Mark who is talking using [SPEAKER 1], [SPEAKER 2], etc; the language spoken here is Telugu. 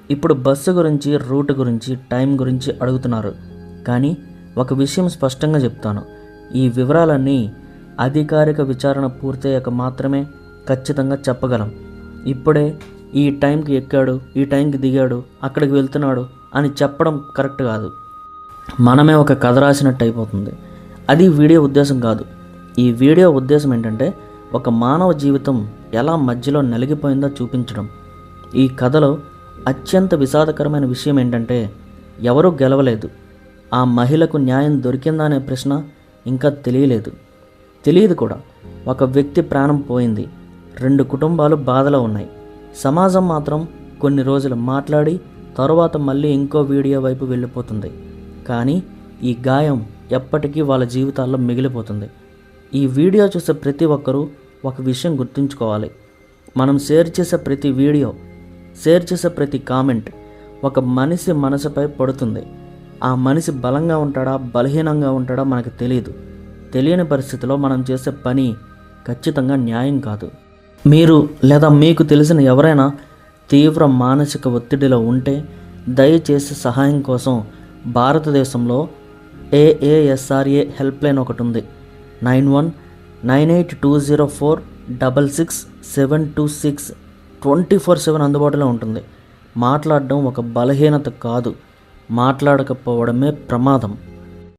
[SPEAKER 1] ఇప్పుడు బస్సు గురించి, రూట్ గురించి, టైం గురించి అడుగుతున్నారు. కానీ ఒక విషయం స్పష్టంగా చెప్తాను. ఈ వివరాలన్నీ అధికారిక విచారణ పూర్తయ్యాక మాత్రమే ఖచ్చితంగా చెప్పగలం. ఇప్పుడే ఈ టైంకి ఎక్కాడు, ఈ టైంకి దిగాడు, అక్కడికి వెళ్తున్నాడు అని చెప్పడం కరెక్ట్ కాదు. మనమే ఒక కథ రాసినట్టు అయిపోతుంది. అది వీడియో ఉద్దేశం కాదు. ఈ వీడియో ఉద్దేశం ఏంటంటే ఒక మానవ జీవితం ఎలా మధ్యలో నలిగిపోయిందో చూపించడం. ఈ కథలో అత్యంత విషాదకరమైన విషయం ఏంటంటే ఎవరూ గెలవలేదు. ఆ మహిళకు న్యాయం దొరికిందా అనే ప్రశ్న ఇంకా తెలియదు కూడా. ఒక వ్యక్తి ప్రాణం పోయింది, 2 కుటుంబాలు బాధలో ఉన్నాయి. సమాజం మాత్రం కొన్ని రోజులు మాట్లాడి తరువాత మళ్ళీ ఇంకో వీడియో వైపు వెళ్ళిపోతుంది. కానీ ఈ గాయం ఎప్పటికీ వాళ్ళ జీవితాల్లో మిగిలిపోతుంది. ఈ వీడియో చూసే ప్రతి ఒక్కరూ ఒక విషయం గుర్తుంచుకోవాలి. మనం షేర్ చేసే ప్రతి వీడియో, షేర్ చేసే ప్రతి కామెంట్ ఒక మనిషి మనసుపై పడుతుంది. ఆ మనిషి బలంగా ఉంటాడా, బలహీనంగా ఉంటాడా మనకు తెలియని పరిస్థితిలో మనం చేసే పని ఖచ్చితంగా న్యాయం కాదు. మీరు లేదా మీకు తెలిసిన ఎవరైనా తీవ్ర మానసిక ఒత్తిడిలో ఉంటే దయచేసి సహాయం కోసం భారతదేశంలో AASRA హెల్ప్ లైన్ ఒకటి ఉంది. 919820466726 24/7 అందుబాటులో ఉంటుంది. మాట్లాడడం ఒక బలహీనత కాదు, మాట్లాడకపోవడమే ప్రమాదం.